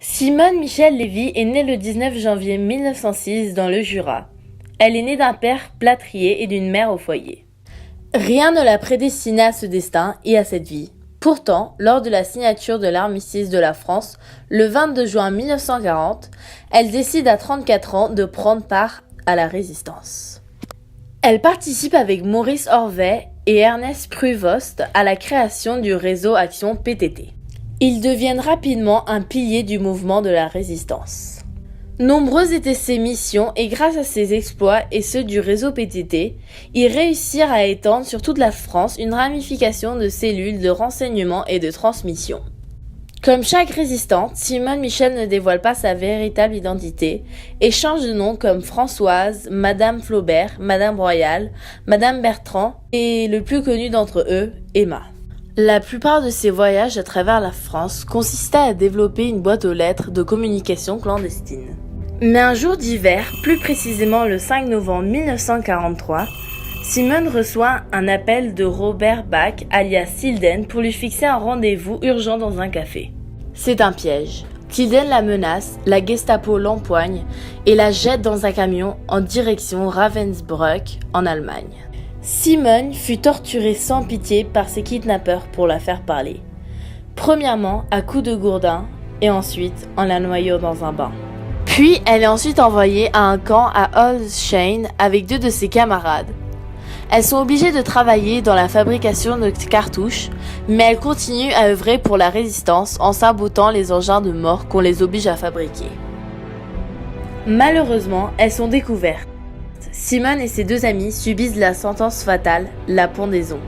Simone Michel Lévy est née le 19 janvier 1906 dans le Jura. Elle est née d'un père plâtrier et d'une mère au foyer. Rien ne la prédestinait à ce destin et à cette vie. Pourtant, lors de la signature de l'armistice de la France, le 22 juin 1940, elle décide à 34 ans de prendre part à la résistance. Elle participe avec Maurice Orvet et Ernest Pruvost à la création du réseau Action PTT. Ils deviennent rapidement un pilier du mouvement de la résistance. Nombreuses étaient ses missions et grâce à ses exploits et ceux du réseau PTT, ils réussirent à étendre sur toute la France une ramification de cellules de renseignement et de transmission. Comme chaque résistante, Simone Michel ne dévoile pas sa véritable identité et change de nom comme Françoise, Madame Flaubert, Madame Royal, Madame Bertrand et le plus connu d'entre eux, Emma. La plupart de ses voyages à travers la France consistaient à développer une boîte aux lettres de communication clandestine. Mais un jour d'hiver, plus précisément le 5 novembre 1943, Simone reçoit un appel de Robert Bach, alias Tilden, pour lui fixer un rendez-vous urgent dans un café. C'est un piège. Tilden la menace, la Gestapo l'empoigne et la jette dans un camion en direction Ravensbrück, en Allemagne. Simone fut torturée sans pitié par ses kidnappeurs pour la faire parler. Premièrement à coups de gourdin et ensuite en la noyant dans un bain. Puis elle est ensuite envoyée à un camp à Holzschein avec deux de ses camarades. Elles sont obligées de travailler dans la fabrication de cartouches, mais elles continuent à œuvrer pour la résistance en sabotant les engins de mort qu'on les oblige à fabriquer. Malheureusement, elles sont découvertes. Simone et ses deux amis subissent la sentence fatale, la pendaison.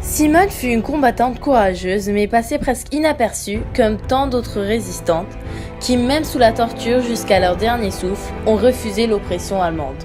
Simone fut une combattante courageuse mais passée presque inaperçue comme tant d'autres résistantes qui, même sous la torture jusqu'à leur dernier souffle, ont refusé l'oppression allemande.